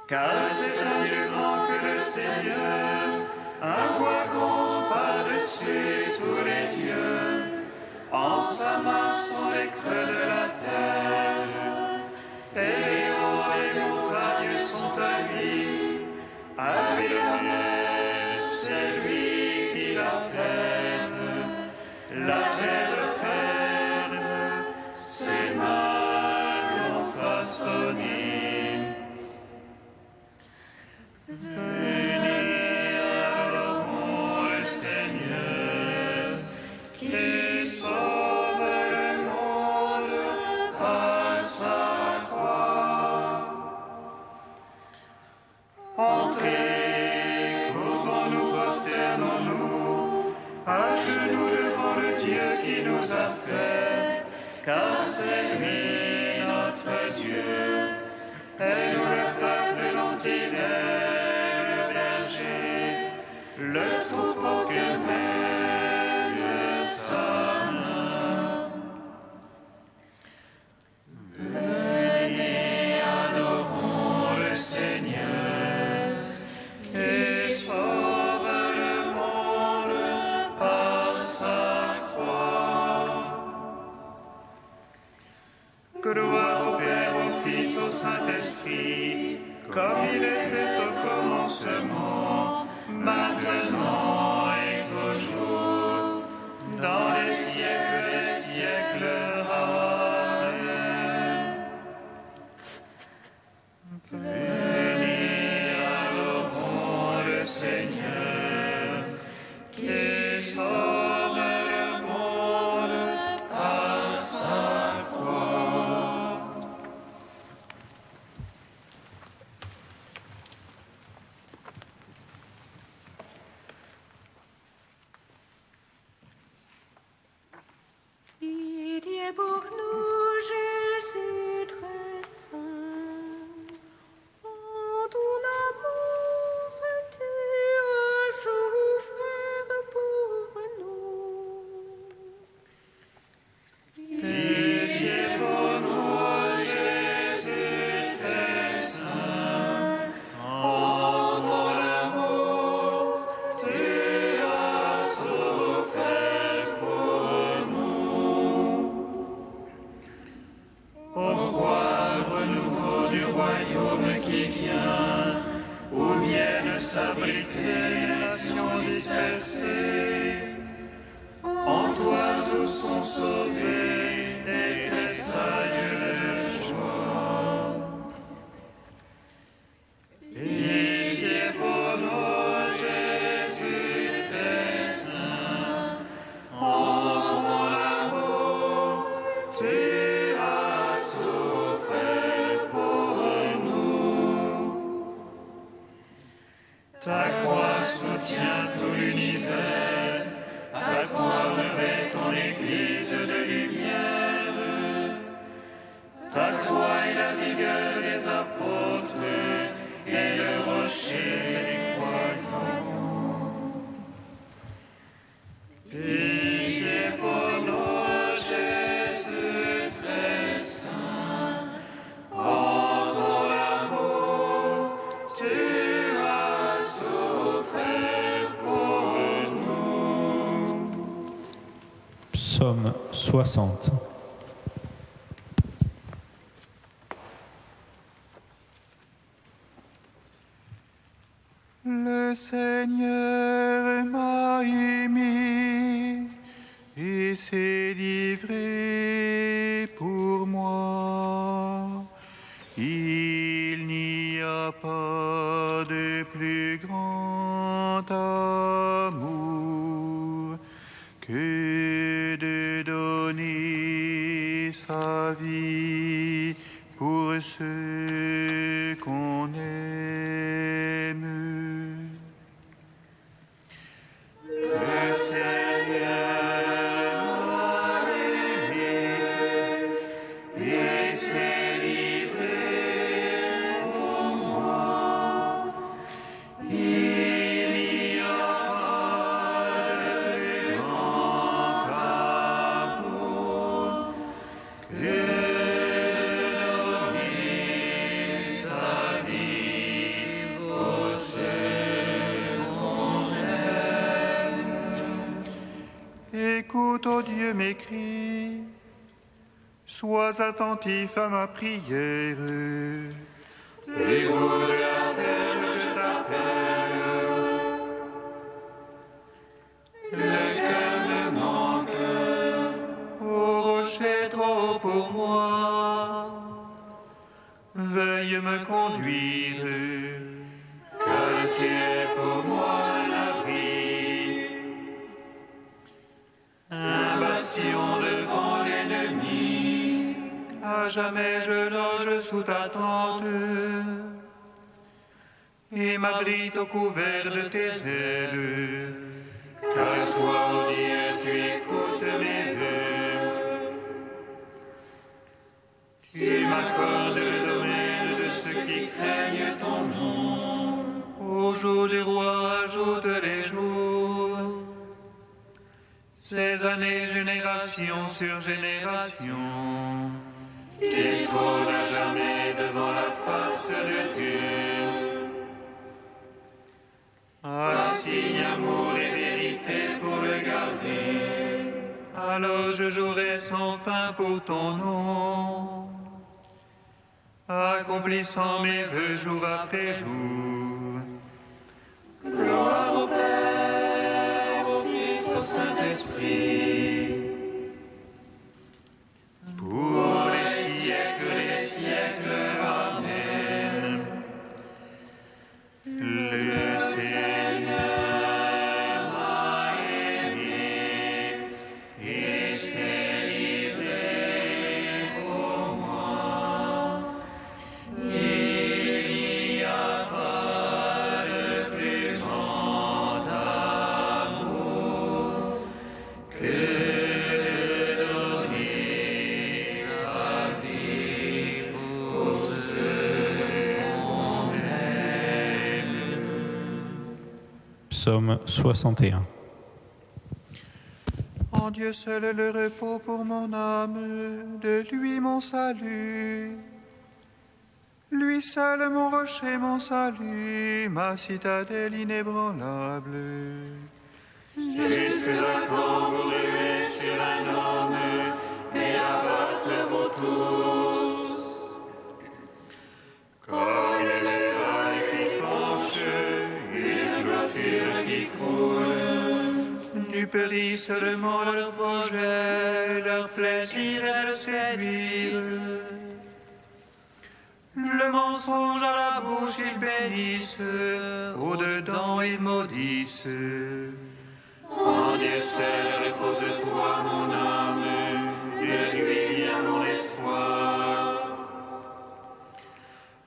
Car c'est un Dieu grand que le Seigneur, un roi grand par-dessus tous les dieux. En sa main sont les creux de la terre, et les hauts des montagnes sont à lui. À lui l'honneur, c'est lui qui l'a faite. La terre ferme, ses mains l'ont façonnée. Venez, adorons le Seigneur, qui sauve le monde par sa croix. Entrez, courbons-nous, prosternons-nous, à genoux devant le Dieu qui nous a fait, car c'est lui notre Dieu, et nous le peuple dont il est le berger, le troupeau que mène sa main. Venez, adorons le Seigneur, qui sauve le monde par sa croix. Gloire au Père, au Fils, au Saint-Esprit, comme il était au commencement, maintenant et toujours, dans les siècles des siècles. Amen. Venez, adorons le Seigneur, qui sauve le monde par sa croix. Pitié pour nous, Jésus très saint. En ton amour, tu as souffert pour nous. Pitié pour nous, Jésus très saint. En ton amour, tu as souffert pour nous. Au roi renouveau du royaume qui vient, où viennent s'abriter les nations dispersées. En toi tous sont sauvés et tressaillent de joie. Pitié pour nous, Jésus très saint. En ton amour, tu as souffert pour nous. Ta croix soutient tout l'univers, ta croix revêt ton Église de lumière. Ta croix est la vigueur des apôtres et le rocher des croyants. Pitié pour nous, Jésus très saint. En ton amour, tu as souffert pour nous. Psaume 60. Le Seigneur m'a aimé et s'est livré pour moi. Il n'y a pas de plus grand amour que de donner sa vie pour ceux qu'on aime. Le Seigneur m'a aimé et s'est livré pour moi. Il n'y a pas de plus grand amour que de donner sa vie Écoute, ô Dieu, mes cris. Sois attentif à ma prière. Du bout de la terre, je t'appelle. Le cœur me manque. Ô rocher trop haut pour moi, veuille me conduire. Car tu es pour moi un abri, un bastion devant l'ennemi. À jamais je loge sous ta tente et m'abrite au couvert de tes ailes. Car toi, ô Dieu, tu écoutes mes vœux. Tu m'accordes le domaine de ceux qui craignent ton nom. Au jour du roi, ajoute les jours. Ces années, génération sur génération. Il trône à jamais devant la face de Dieu. Assigne amour et vérité pour le garder. Alors je jouerai sans fin pour ton nom, accomplissant mes vœux jour après jour. Gloire au Père, au Fils, au Saint-Esprit, pour les siècles des siècles. Amen. Le Seigneur m'a aimé et s'est livré pour moi. Il n'y a pas de plus grand amour que de donner sa vie pour ceux qu'on aime. Psaume 61. En Dieu seul est le repos pour mon âme, de lui mon salut. Lui seul mon rocher, mon salut, ma citadelle inébranlable. Jusqu'à quand vous ruez sur un homme et abattre vos tous? Comme les murailles qui penchent, une clôture qui croule. Du périt seulement leur projet, leur plaisir est de séduire. Le mensonge à la bouche ils bénissent, au-dedans ils maudissent. En Dieu seul repose-toi mon âme, de lui vient mon espoir.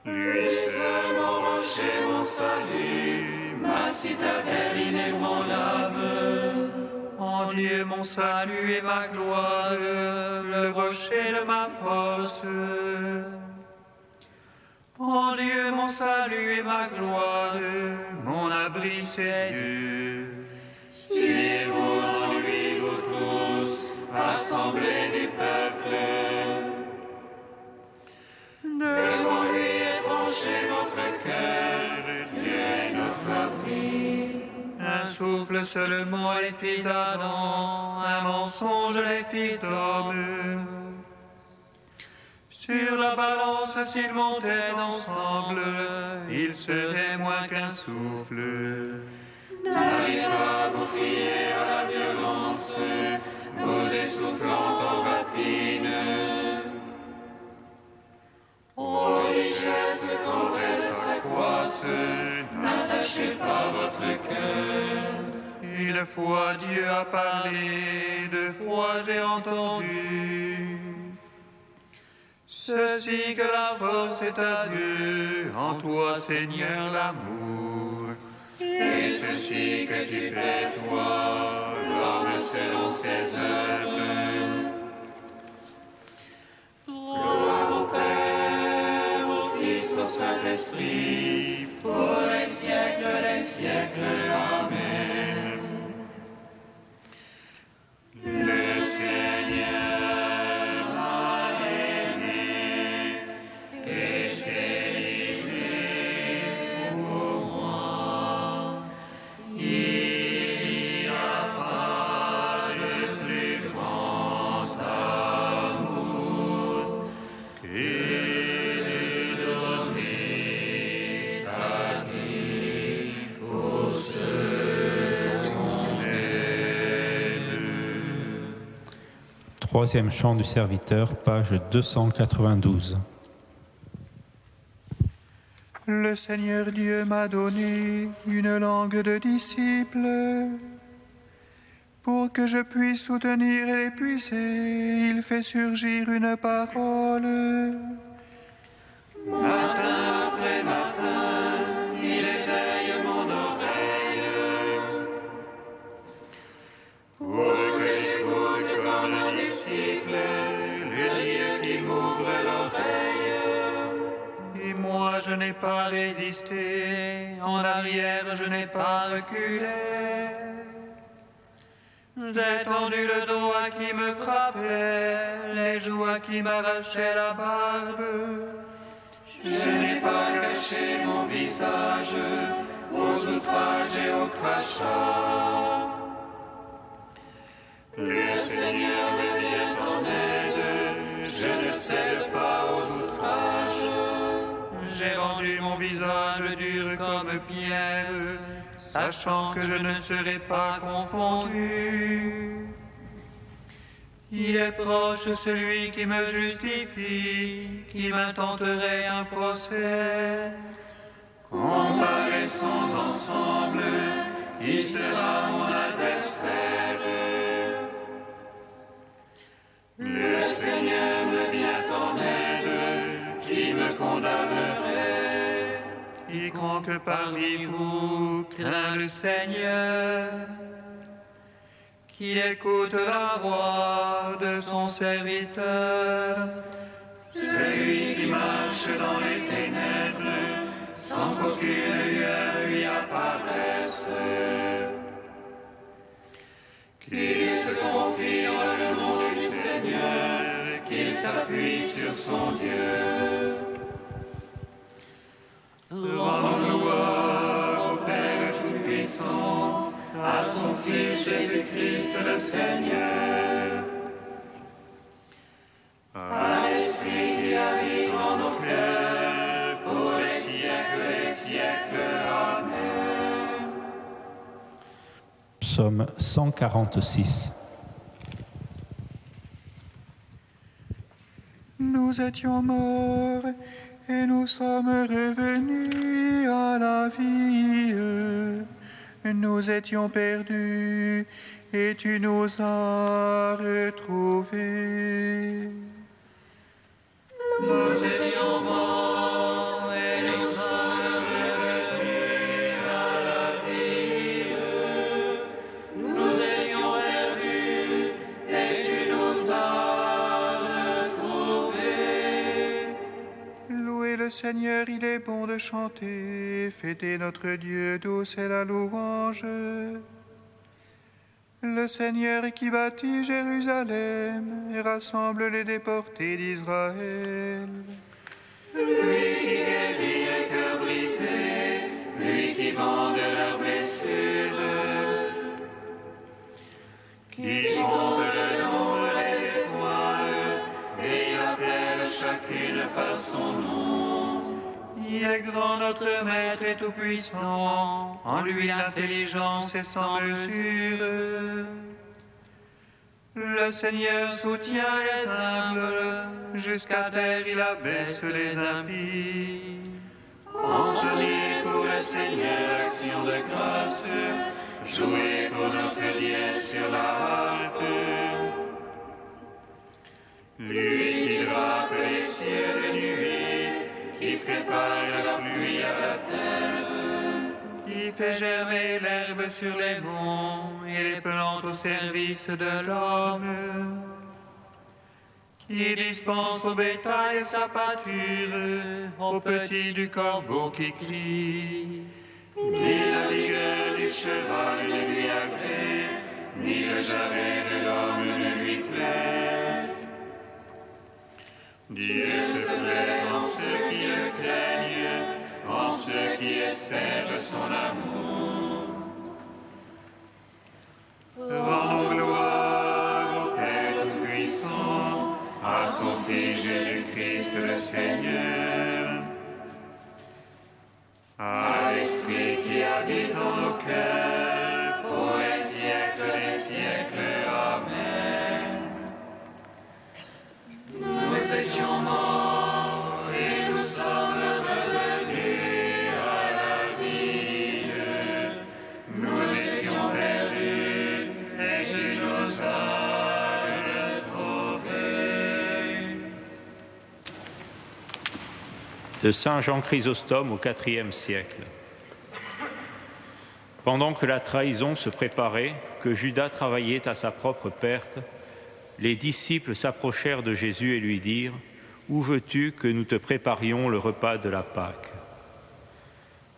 Lui seul mon rocher, mon salut, ma citadelle inébranlable. En Dieu mon salut et ma gloire, le rocher de ma force. En Dieu mon salut et ma gloire, mon abri c'est Dieu. Fiez-vous en lui, vous tous, assemblés du peuple. Devant lui est penché votre cœur, Dieu est notre abri. Un souffle seulement les fils d'Adam, un mensonge les fils d'homme. Sur la balance s'ils montaient ensemble, ils seraient moins qu'un souffle. N'allez pas vous fier à la violence, vous essoufflant en rapine. Ô richesse, quand elles s'accroissent, n'attachez pas votre cœur. Une fois Dieu a parlé, deux fois j'ai entendu. Ceci que la force est à Dieu, en toi Seigneur l'amour. Et ceci que tu plais, toi, l'homme selon ses œuvres. Gloire au Père, au Fils, au Saint-Esprit, pour les siècles des siècles. Amen. Le Seigneur m'a aimé et s'est livré pour moi. Il n'y a pas de plus Troisième chant du serviteur, page 292. Le Seigneur Dieu m'a donné une langue de disciple pour que je puisse soutenir et l'épuiser. Il fait surgir une parole. Matin après matin, il éveille mon oreille pour que j'écoute comme un disciple le Dieu qui m'ouvre l'oreille. Et moi je n'ai pas résisté, en arrière je n'ai pas reculé. J'ai tendu le dos à qui me frappait, les joues à qui m'arrachaient la barbe. Je n'ai pas caché mon visage aux outrages et aux crachats. Le Seigneur me vient en aide, je ne cède pas aux outrages. J'ai rendu mon visage dur comme pierre, sachant que je ne serai pas confondu. Il est proche celui qui me justifie, qui m'intenterait un procès. Comparaissons ensemble, qui sera mon adversaire. Le Seigneur me vient en aide, qui me condamnerait. Quiconque parmi vous craint le Seigneur, qu'il écoute la voix de son serviteur. Celui qui marche dans les ténèbres, sans qu'aucune lueur lui apparaisse. Qu'il se confie en le nom du Seigneur, qu'il s'appuie sur son Dieu. Rendons gloire au Père Tout-Puissant, à son Fils Jésus-Christ le Seigneur, à l'Esprit qui habite en nos cœurs, pour les siècles des siècles. Amen. Psaume 146. Nous étions morts et nous sommes revenus à la vie. Nous étions perdus et tu nous as retrouvés. Nous étions morts et nous sommes revenus à la vie. Nous étions perdus et tu nous as retrouvés. Louez le Seigneur, il est bon de chanter. Fêtez notre Dieu, douce est la louange. Le Seigneur qui bâtit Jérusalem et rassemble les déportés d'Israël. Lui qui guérit les cœurs brisés, lui qui bande leurs blessures, qui compte le nombre des étoiles et appelle chacune par son nom. Il est grand notre Maître et tout-puissant, en lui l'intelligence est sans mesure. Le Seigneur soutient les humbles, jusqu'à terre il abaisse les impies. Entonnez pour le Seigneur action de grâce, jouez pour notre Dieu sur la harpe. Lui qui drape les cieux de nuée, qui prépare la pluie à la terre, qui fait germer l'herbe sur les monts et les plantes au service de l'homme, qui dispense au bétail sa pâture, aux petits du corbeau qui crie. ni la vigueur du cheval ne lui agrée, ni le jarret de l'homme ne lui plaît. Dieu se plaît en ceux qui le craignent, en ceux qui espèrent son amour. Rendons gloire Au Père Tout-Puissant, à son Fils Jésus-Christ le Seigneur, à l'Esprit qui habite en nos cœurs, pour les siècles des siècles. Amen. de saint Jean Chrysostome au IVe siècle. Pendant que la trahison se préparait, que Judas travaillait à sa propre perte, les disciples s'approchèrent de Jésus et lui dirent « Où veux-tu que nous te préparions le repas de la Pâque ?»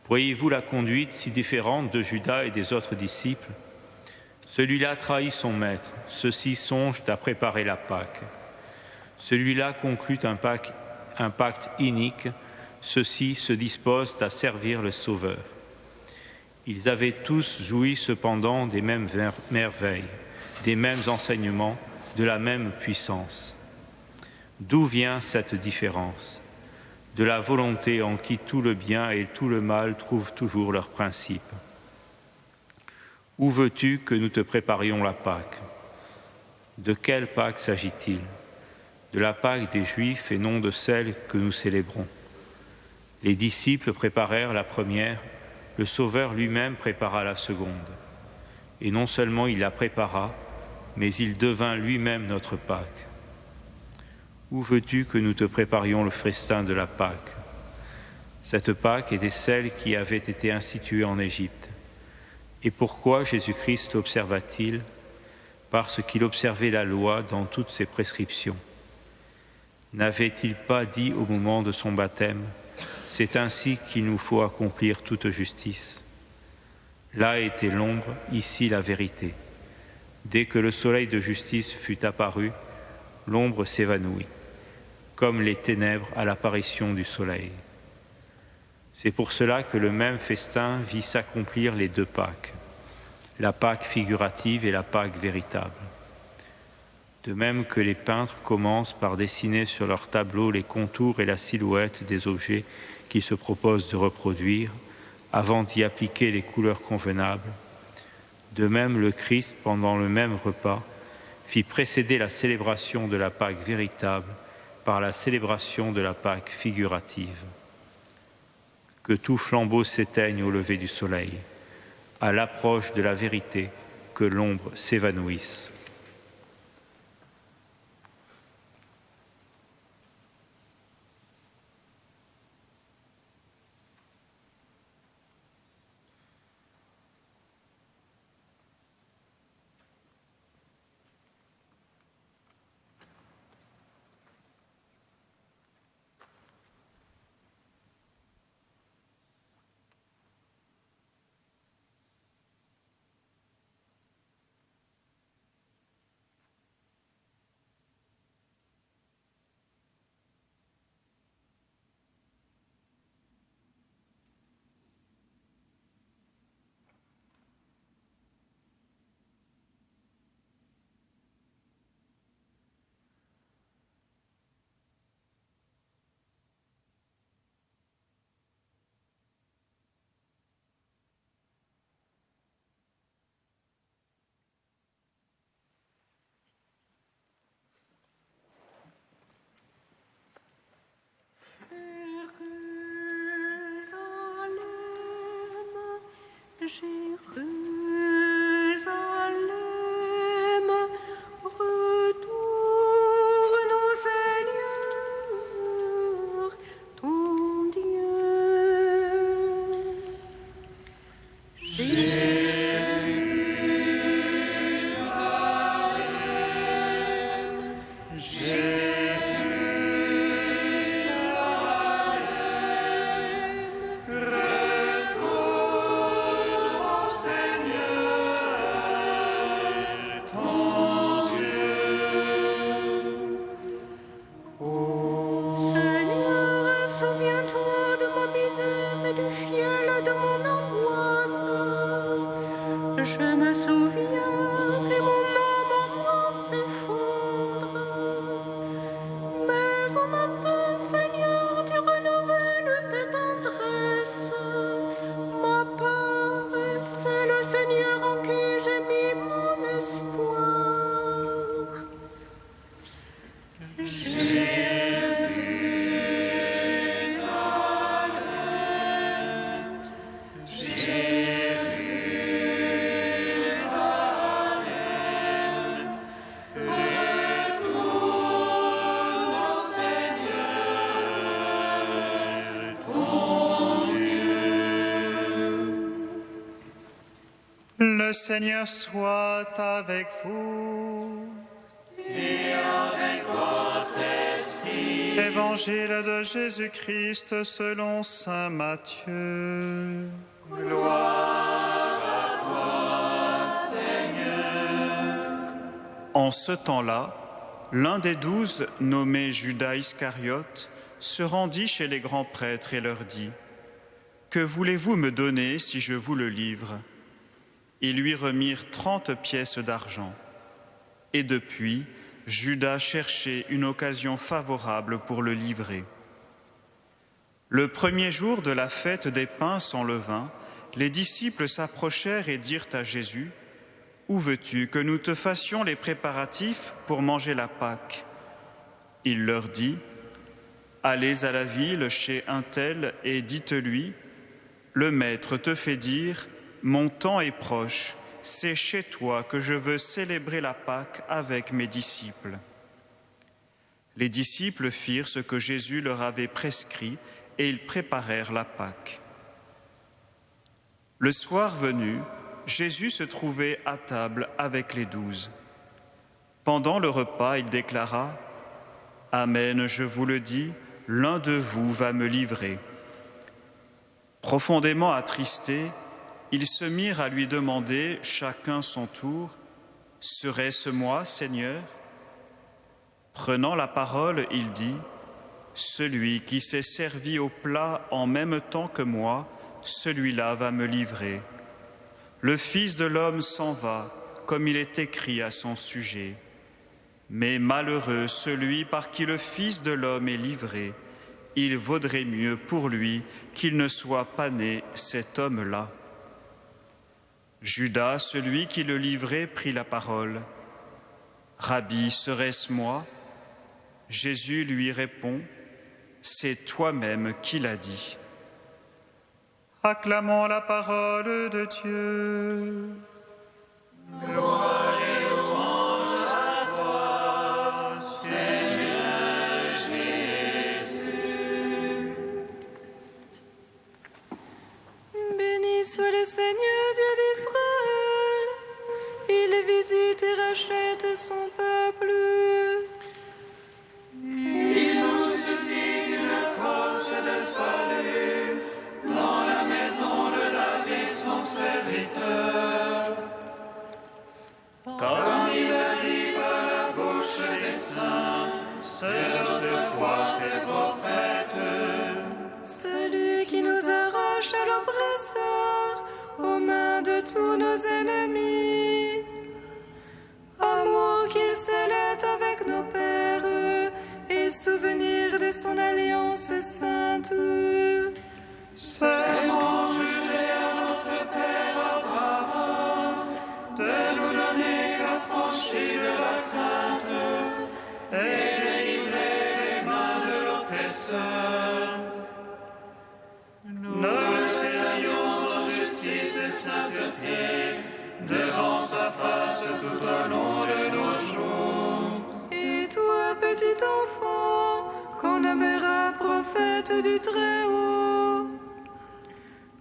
Voyez-vous la conduite si différente de Judas et des autres disciples ? Celui-là trahit son maître, ceux-ci songent à préparer la Pâque. Celui-là conclut un pacte inique, ceux-ci se disposent à servir le Sauveur. Ils avaient tous joui cependant des mêmes merveilles, des mêmes enseignements, de la même puissance. D'où vient cette différence ? De la volonté en qui tout le bien et tout le mal trouvent toujours leur principe. Où veux-tu que nous te préparions la Pâque ? De quelle Pâque s'agit-il ? De la Pâque des Juifs et non de celle que nous célébrons. Les disciples préparèrent la première, le Sauveur lui-même prépara la seconde. Et non seulement il la prépara, mais il devint lui-même notre Pâque. Où veux-tu que nous te préparions le festin de la Pâque ? Cette Pâque était celle qui avait été instituée en Égypte. Et pourquoi Jésus-Christ l'observa-t-il ? Parce qu'il observait la loi dans toutes ses prescriptions. N'avait-il pas dit au moment de son baptême : « C'est ainsi qu'il nous faut accomplir toute justice ». Là était l'ombre, ici la vérité. Dès que le soleil de justice fut apparu, l'ombre s'évanouit, comme les ténèbres à l'apparition du soleil. C'est pour cela que le même festin vit s'accomplir les deux Pâques, la Pâque figurative et la Pâque véritable. De même que les peintres commencent par dessiner sur leur tableau les contours et la silhouette des objets qu'ils se proposent de reproduire, avant d'y appliquer les couleurs convenables, de même le Christ, pendant le même repas, fit précéder la célébration de la Pâque véritable par la célébration de la Pâque figurative. Que tout flambeau s'éteigne au lever du soleil, à l'approche de la vérité, que l'ombre s'évanouisse. Jérusalem, retourne au Seigneur, ton Dieu. Je me souviens que mon âme en moi s'effondre. Mais au matin, Seigneur, tu renouvelles tes tendresses. Ma part, c'est le Seigneur en qui j'ai mis mon espoir. Jérusalem, Le Seigneur soit avec vous. Et avec votre esprit. Évangile de Jésus-Christ selon saint Matthieu. Gloire à toi, Seigneur. En ce temps-là, l'un des 12, nommé Judas Iscariote, se rendit chez les grands prêtres et leur dit : « Que voulez-vous me donner si je vous le livre ?» Ils lui remirent 30 pièces d'argent. Et depuis, Judas cherchait une occasion favorable pour le livrer. Le premier jour de la fête des pains sans levain, les disciples s'approchèrent et dirent à Jésus : « Où veux-tu que nous te fassions les préparatifs pour manger la Pâque ?» Il leur dit : « Allez à la ville chez un tel et dites-lui : le Maître te fait dire : mon temps est proche, c'est chez toi que je veux célébrer la Pâque avec mes disciples. » Les disciples firent ce que Jésus leur avait prescrit et ils préparèrent la Pâque. Le soir venu, Jésus se trouvait à table avec les 12. Pendant le repas, il déclara : « Amen, je vous le dis, l'un de vous va me livrer. » Profondément attristés, ils se mirent à lui demander, chacun son tour : « Serait-ce moi, Seigneur ?» Prenant la parole, il dit : « Celui qui s'est servi au plat en même temps que moi, celui-là va me livrer. Le Fils de l'homme s'en va, comme il est écrit à son sujet. Mais malheureux celui par qui le Fils de l'homme est livré. Il vaudrait mieux pour lui qu'il ne soit pas né, cet homme-là. » Judas, celui qui le livrait, prit la parole. « Rabbi, serait-ce moi ?» Jésus lui répond : « C'est toi-même qui l'as dit. » Acclamons la parole de Dieu. Gloire et louange à toi, Seigneur Jésus. Béni soit le Seigneur Dieu d'Israël. Il visite et rachète son peuple. Il nous suscite une force de salut dans la maison de David, son serviteur. Comme il a dit par la bouche des saints, c'est autrefois ses prophètes. Celui qui nous arrache à l'oppresseur, aux mains de tous nos ennemis. Amour qu'il scellait avec nos pères, et souvenir de son alliance sainte. Serment juré à notre Père Abraham, de nous donner l'affranchie de la crainte et délivrer les mains de l'oppresseur. Nous le servions en justice et sainteté, devant sa face tout au long de nos jours. Et toi, petit enfant, qu'on nommera prophète du Très-Haut,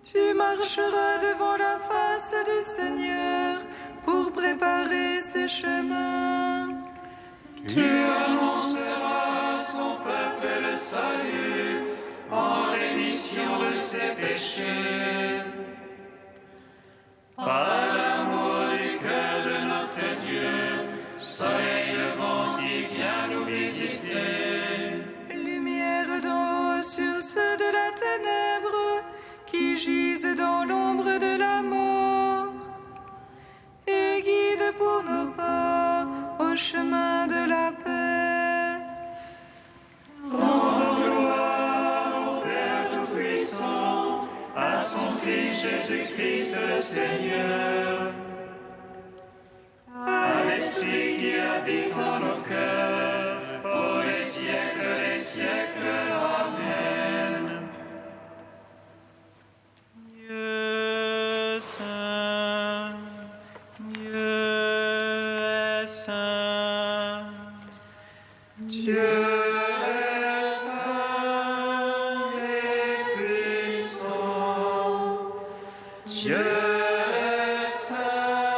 tu marcheras devant la face du Seigneur pour préparer ses chemins. Tu annonceras à son peuple le salut en rémission de ses péchés. Par l'amour du cœur de notre Dieu, soleil levant qui vient nous visiter. Lumière d'en haut sur ceux de la ténèbre qui gisent dans l'ombre de la mort, et guide pour nos pas au chemin de la paix. Rendons gloire au Père Tout-Puissant, à son Fils Jésus-Christ le Seigneur, à l'Esprit qui habite en nos cœurs, pour les siècles des siècles. Amen. Dieu saint, Dieu est saint, Dieu est saint et puissant. Dieu est saint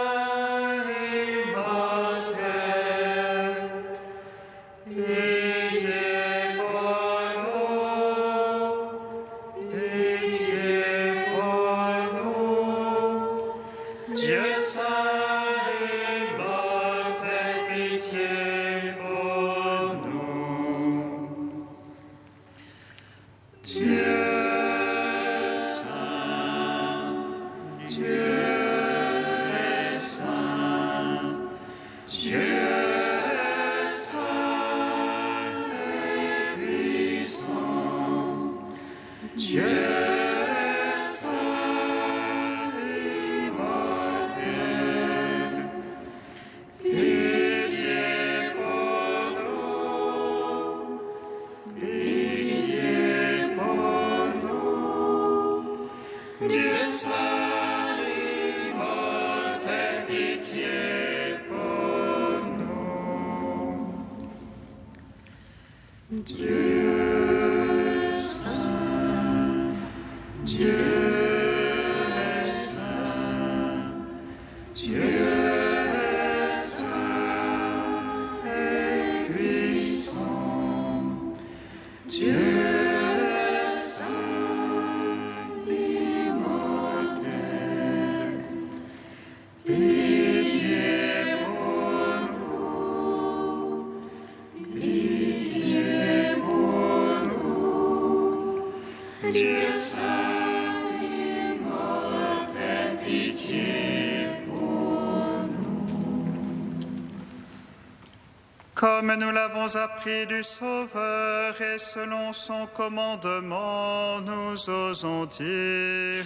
Comme nous l'avons appris du Sauveur et selon son commandement, nous osons dire: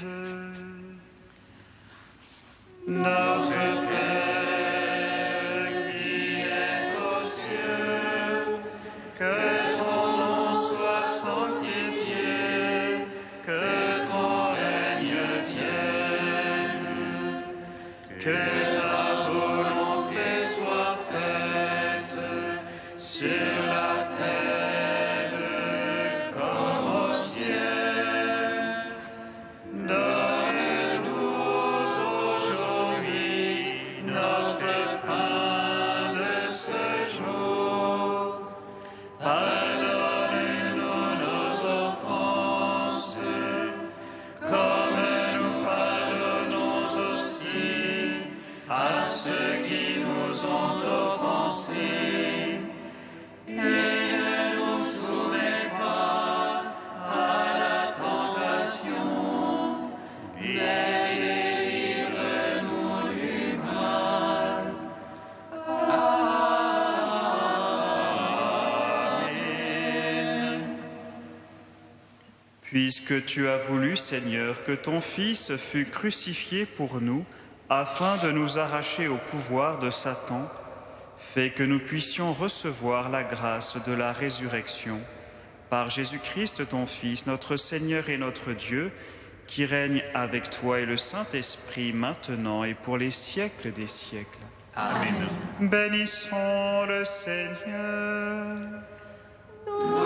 Notre Père qui es aux cieux, que ton nom soit sanctifié, que ton règne vienne, que ta volonté soit faite sur la terre comme au ciel. Donne-nous aujourd'hui notre pain de ce jour. Pardonne-nous nos offenses, comme nous pardonnons aussi à ceux qui nous ont offensés. Et ne nous soumets pas à la tentation, mais délivre-nous du mal. Amen. Puisque tu as voulu, Seigneur, que ton Fils fût crucifié pour nous, afin de nous arracher au pouvoir de Satan, fais que nous puissions recevoir la grâce de la résurrection. Par Jésus-Christ, ton Fils, notre Seigneur et notre Dieu, qui règne avec toi et le Saint-Esprit maintenant et pour les siècles des siècles. Amen. Bénissons le Seigneur. Nous